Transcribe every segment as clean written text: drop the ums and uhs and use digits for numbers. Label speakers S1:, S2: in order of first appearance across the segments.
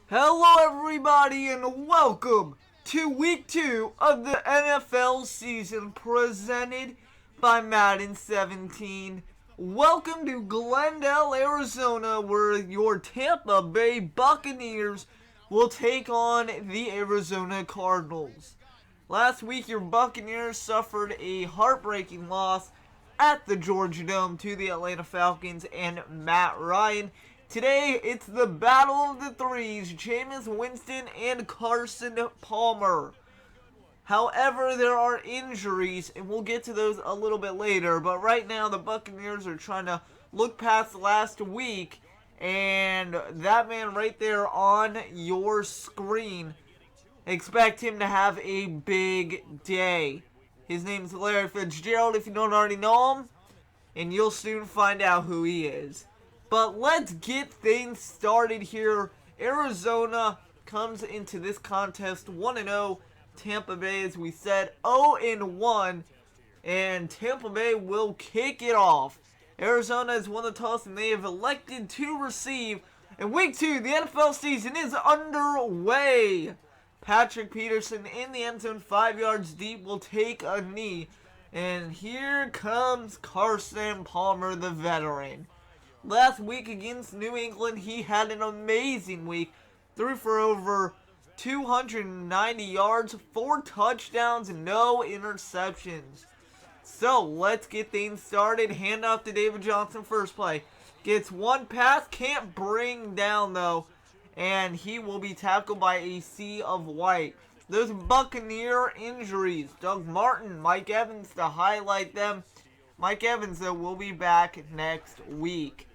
S1: Hello everybody and welcome to week 2 of the NFL season presented by Madden 17. Welcome to Glendale, Arizona, where your Tampa Bay Buccaneers will take on the Arizona Cardinals. Last week your Buccaneers suffered a heartbreaking loss at the Georgia Dome to the Atlanta Falcons and Matt Ryan. Today, it's the battle of the threes, Jameis Winston and Carson Palmer. However, there are injuries, and we'll get to those a little bit later. But right now, the Buccaneers are trying to look past last week, and that man right there on your screen, expect him to have a big day. His name is Larry Fitzgerald, if you don't already know him, and you'll soon find out who he is. But let's get things started here. Arizona comes into this contest 1-0. Tampa Bay, as we said, 0-1. And Tampa Bay will kick it off. Arizona has won the toss and they have elected to receive. In week 2, the NFL season is underway. Patrick Peterson in the end zone, 5 yards deep, will take a knee. And here comes Carson Palmer, the veteran. Last week against New England, he had an amazing week. Threw for over 290 yards, 4 touchdowns, and no interceptions. So, let's get things started. Hand off to David Johnson first play. Gets one pass, can't bring down though. And he will be tackled by a sea of white. Those Buccaneer injuries. Doug Martin, Mike Evans to highlight them. Mike Evans, though, will be back next week.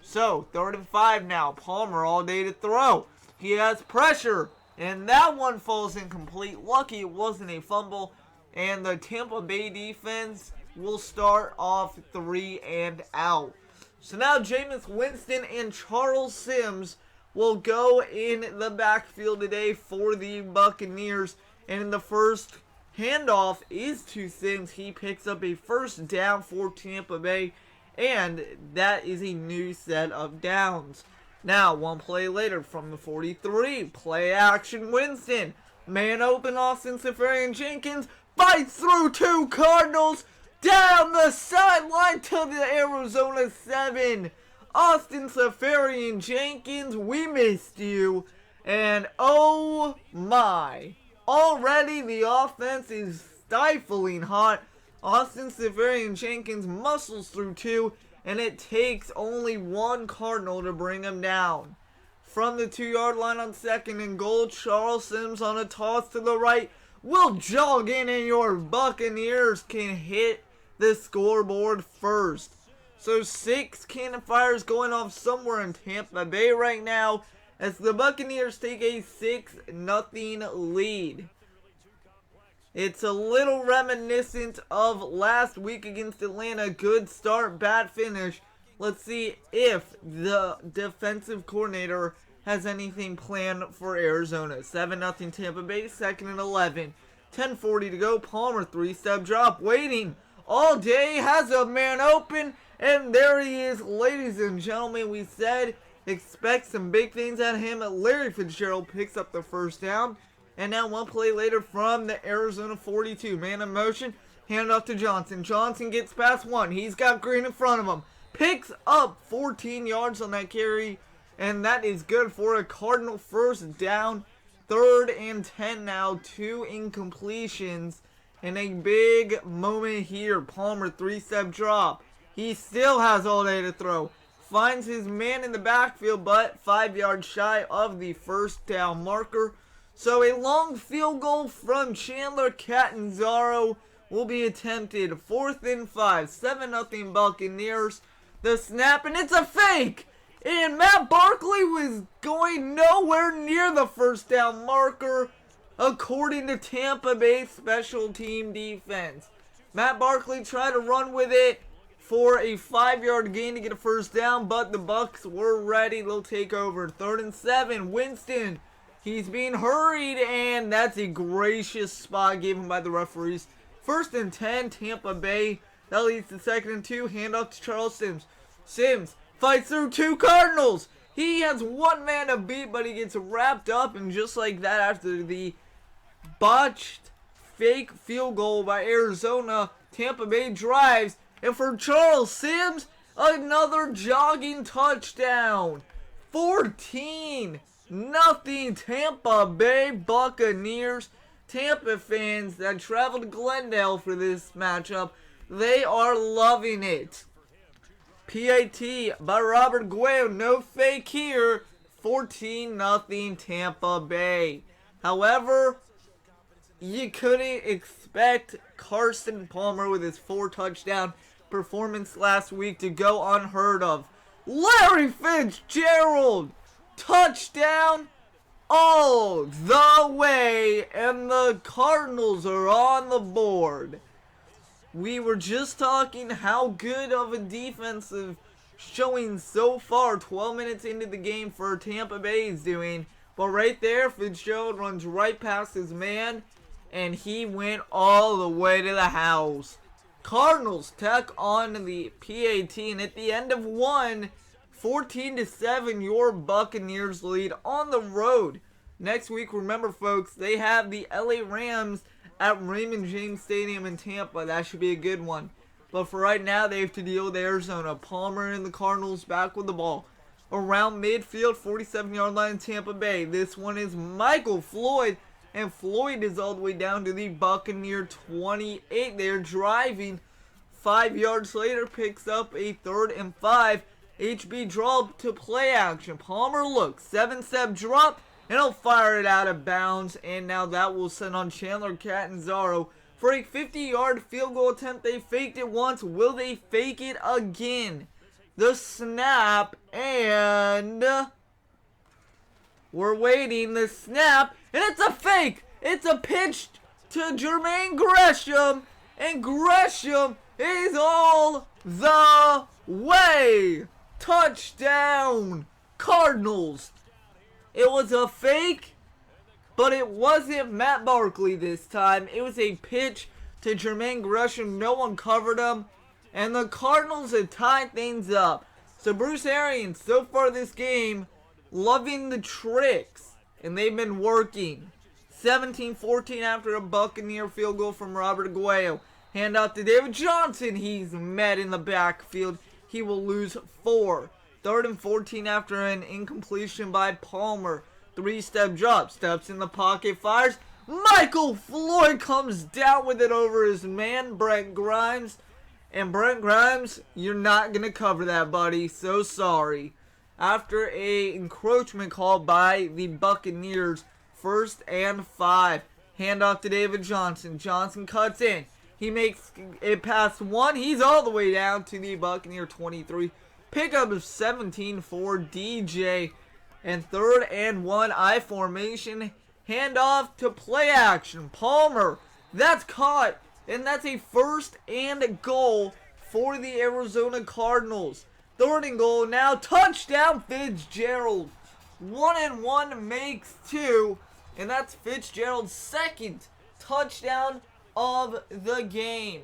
S1: So, 3rd and 5 now. Palmer all day to throw. He has pressure. And that one falls incomplete. Lucky it wasn't a fumble. And the Tampa Bay defense will start off 3 and out. So now Jameis Winston and Charles Sims will go in the backfield today for the Buccaneers. And in the first handoff is to Sims. He picks up a first down for Tampa Bay. And that is a new set of downs. Now, one play later from the 43. Play action Winston. Man open Austin Seferian-Jenkins. Fights through 2 Cardinals. Down the sideline to the Arizona 7. Austin Seferian-Jenkins, we missed you. And oh my. Already the offense is stifling hot. Austin Seferian-Jenkins muscles through 2, and it takes only 1 Cardinal to bring him down. From the 2-yard line on 2nd and goal, Charles Sims on a toss to the right will jog in, and your Buccaneers can hit the scoreboard first. So 6 cannon fires going off somewhere in Tampa Bay right now as the Buccaneers take a 6-0 lead. It's a little reminiscent of last week against Atlanta. Good start, bad finish. Let's see if the defensive coordinator has anything planned for Arizona. 7-0 Tampa Bay, 2nd and 11. 10:40 to go. Palmer, 3-step drop, waiting all day. Has a man open, and there he is. Ladies and gentlemen, we said expect some big things at him. Larry Fitzgerald picks up the first down. And now one play later from the Arizona 42. Man in motion. Hand off to Johnson. Johnson gets past 1. He's got Green in front of him. Picks up 14 yards on that carry. And that is good for a Cardinal first down. 3rd and 10 now. 2 incompletions. And a big moment here. Palmer 3-step drop. He still has all day to throw. Finds his man in the backfield, but 5 yards shy of the first down marker. So a long field goal from Chandler Catanzaro will be attempted. 4th and 5. 7-0 Buccaneers. The snap, and it's a fake! And Matt Barkley was going nowhere near the first down marker, according to Tampa Bay special team defense. Matt Barkley tried to run with it for a 5-yard gain to get a first down, but the Bucs were ready. They'll take over. 3rd and 7. Winston. He's being hurried, and that's a gracious spot given by the referees. 1st and 10, Tampa Bay. That leads to 2nd and 2. Handoff to Charles Sims. Sims fights through 2 Cardinals. He has one man to beat, but he gets wrapped up, and just like that, after the botched fake field goal by Arizona, Tampa Bay drives, and for Charles Sims, another jogging touchdown. 14-0 Tampa Bay Buccaneers. Tampa fans that traveled to Glendale for this matchup, they are loving it. PAT by Robert Guayo, no fake here. 14-0 Tampa Bay. However, you couldn't expect Carson Palmer with his 4-touchdown performance last week to go unheard of. Larry Fitzgerald, touchdown all the way, and the Cardinals are on the board. We were just talking how good of a defensive showing so far 12 minutes into the game for Tampa Bay is doing. But right there, Fitzgerald runs right past his man, and he went all the way to the house. Cardinals tack on the PAT, and at the end of one, 14-7, your Buccaneers lead on the road. Next week, remember folks, they have the LA Rams at Raymond James Stadium in Tampa. That should be a good one. But for right now, they have to deal with Arizona. Palmer and the Cardinals back with the ball. Around midfield, 47-yard line, Tampa Bay. This one is Michael Floyd. And Floyd is all the way down to the Buccaneer 28. They're driving. 5 yards later, picks up a 3rd and 5. HB draw to play action. Palmer looks. 7-step drop. And he'll fire it out of bounds. And now that will send on Chandler Catanzaro for a 50-yard field goal attempt. They faked it once. Will they fake it again? The snap. And we're waiting. The snap. And it's a fake. It's a pitch to Jermaine Gresham. And Gresham is all the way. Touchdown, Cardinals. It was a fake, but it wasn't Matt Barkley this time. It was a pitch to Jermaine Gresham. No one covered him. And the Cardinals had tied things up. So Bruce Arians, so far this game, loving the tricks. And they've been working. 17-14 after a Buccaneer field goal from Robert Guayo. Hand out to David Johnson. He's met in the backfield. He will lose 4. 3rd and 14 after an incompletion by Palmer. 3-step drop. Steps in the pocket. Fires. Michael Floyd comes down with it over his man, Brent Grimes. And Brent Grimes, you're not going to cover that, buddy. So sorry. After a encroachment call by the Buccaneers. 1st and 5. Handoff to David Johnson. Johnson cuts in. He makes it past 1. He's all the way down to the Buccaneer 23. Pickup of 17 for DJ. And 3rd and 1. I formation. Handoff to play action. Palmer. That's caught. And that's a 1st and goal for the Arizona Cardinals. 3rd and goal now. Touchdown Fitzgerald. 1 and 1 makes 2. And that's Fitzgerald's 2nd touchdown of the game.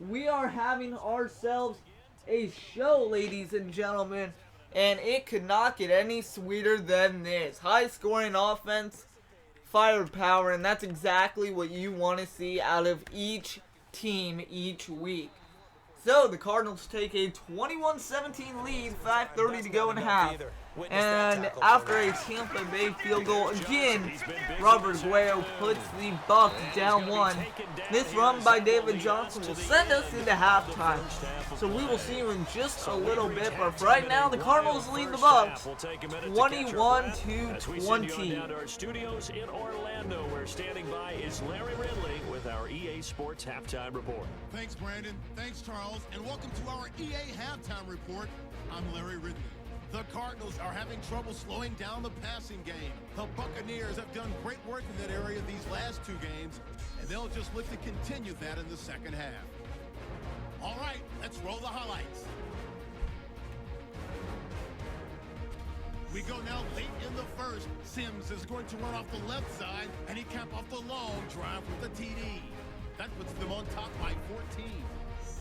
S1: We are having ourselves a show, ladies and gentlemen, and it could not get any sweeter than this. High scoring offense, firepower, and that's exactly what you want to see out of each team each week. So the Cardinals take a 21-17 lead, 5:30 to go in half. And after a Tampa Bay field goal again, Robert Guayo puts the Bucs down 1. This run by David Johnson will send us into halftime. So we will see you in just a little bit. But for right now, the Cardinals lead the Bucs 21-20.
S2: Our studios in Orlando, where standing by is Larry Ridley with our EA Sports Halftime Report.
S3: Thanks, Brandon. Thanks, Charles. And welcome to our EA Halftime Report. I'm Larry Ridley. The Cardinals are having trouble slowing down the passing game. The Buccaneers have done great work in that area these last 2 games, and they'll just look to continue that in the second half. All right, let's roll the highlights. We go now late in the first. Sims is going to run off the left side, and he capped off the long drive with the TD. That puts them on top by 14.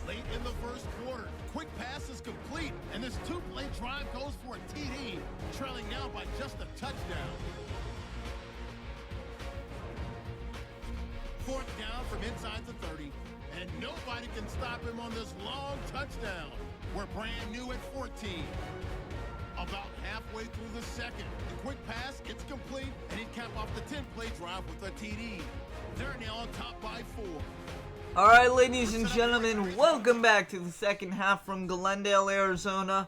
S3: late in the first quarter. Quick pass is complete, and this two-play drive goes for a TD, trailing now by just a touchdown. Fourth down from inside the 30, and nobody can stop him on this long touchdown. We're brand new at 14. About halfway through the second, the quick pass, it's complete, and he'd cap off the 10-play drive with a TD. They're now on top by 4.
S1: Alright, ladies and gentlemen, welcome back to the second half from Glendale, Arizona.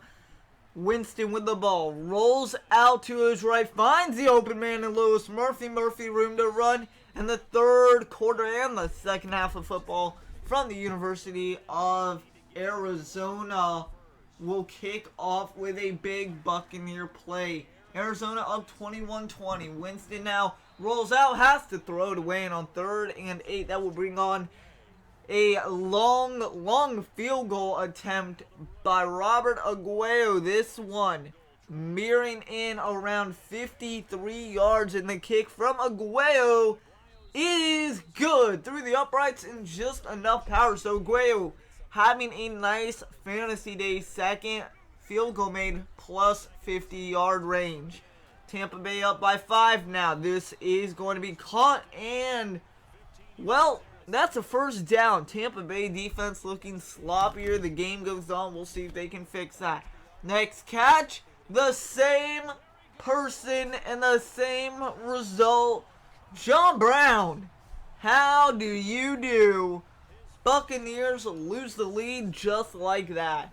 S1: Winston with the ball, rolls out to his right, finds the open man in Lewis Murphy. Murphy room to run, and the third quarter and the second half of football from the University of Arizona will kick off with a big Buccaneer play. Arizona up 21-20. Winston now rolls out, has to throw it away, and on 3rd and 8, that will bring on a long field goal attempt by Robert Aguayo. This one mirroring in around 53 yards, and the kick from Aguayo is good through the uprights and just enough power. So Aguayo having a nice fantasy day, second field goal made plus 50-yard range. Tampa Bay up by 5 now. This is going to be caught, and well, that's a first down. Tampa Bay defense looking sloppier. The game goes on. We'll see if they can fix that. Next catch, the same person and the same result. John Brown, how do you do? Buccaneers lose the lead just like that.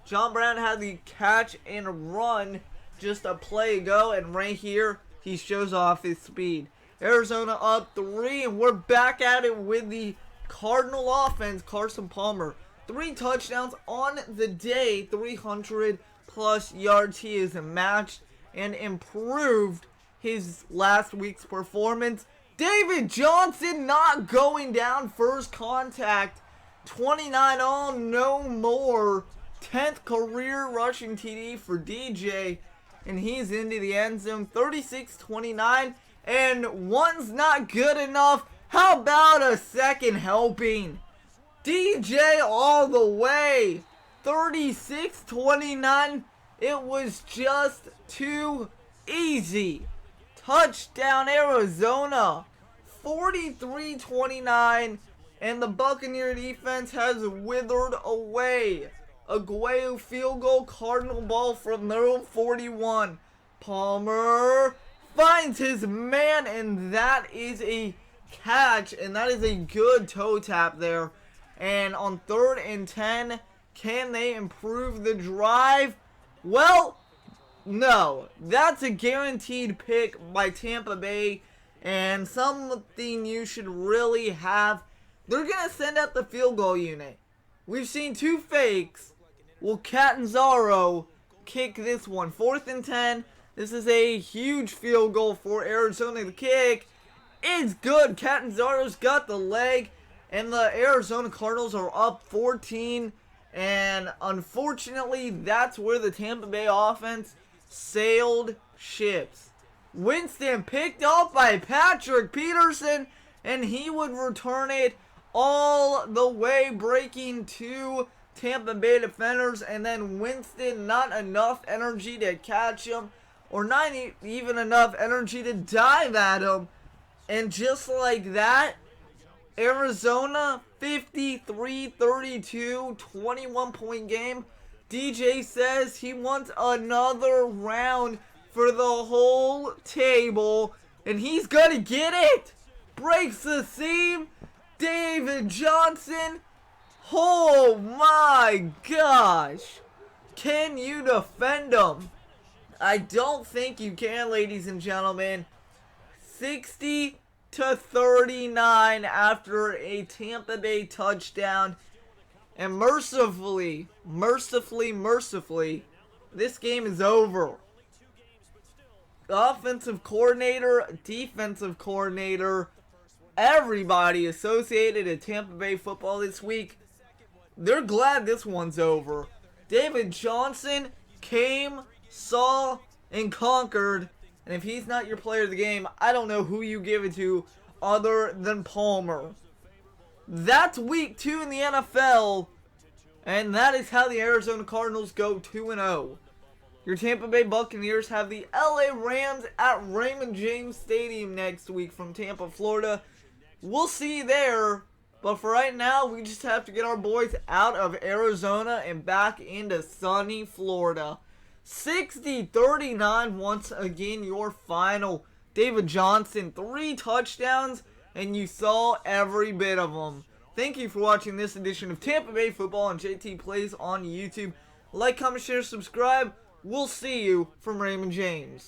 S1: John Brown had the catch and run just a play ago, and right here, he shows off his speed. Arizona up 3, and we're back at it with the Cardinal offense. Carson Palmer, 3 touchdowns on the day, 300-plus yards. He is matched and improved his last week's performance. David Johnson not going down, first contact, 29 all, no more. 10th career rushing TD for DJ, and he's into the end zone. 36-29, and one's not good enough. How about a second helping? DJ all the way. 36-29, it was just too easy. Touchdown Arizona. 43-29, and the Buccaneer defense has withered away. Aguayo field goal, Cardinal ball from their own 41. Palmer finds his man, and that is a catch, and that is a good toe tap there. And on 3rd and 10, can they improve the drive? Well, no. That's a guaranteed pick by Tampa Bay, and something you should really have. They're going to send out the field goal unit. We've seen 2 fakes. Will Catanzaro kick this one? 4th and 10. This is a huge field goal for Arizona. The kick is good. Catanzaro's got the leg, and the Arizona Cardinals are up 14. And unfortunately, that's where the Tampa Bay offense sailed ships. Winston picked up by Patrick Peterson, and he would return it all the way, breaking 2 Tampa Bay defenders, and then Winston, not enough energy to catch him, or not even enough energy to dive at him. And just like that, Arizona 53-32, 21-point game. DJ says he wants another round for the whole table, and he's gonna get it. Breaks the seam. David Johnson. Oh my gosh. Can you defend him? I don't think you can, ladies and gentlemen. 60-39 after a Tampa Bay touchdown. And mercifully, this game is over. Offensive coordinator, defensive coordinator, everybody associated at Tampa Bay football this week, they're glad this one's over. David Johnson came, saw, and conquered. And if he's not your player of the game, I don't know who you give it to other than Palmer. That's week 2 in the NFL. And that is how the Arizona Cardinals go 2-0. Your Tampa Bay Buccaneers have the LA Rams at Raymond James Stadium next week from Tampa, Florida. We'll see you there. But for right now, we just have to get our boys out of Arizona and back into sunny Florida. 60-39 once again, your final. David Johnson, 3 touchdowns, and you saw every bit of them. Thank you for watching this edition of Tampa Bay Football on JT Plays on YouTube. Like, comment, share, subscribe. We'll see you from Raymond James.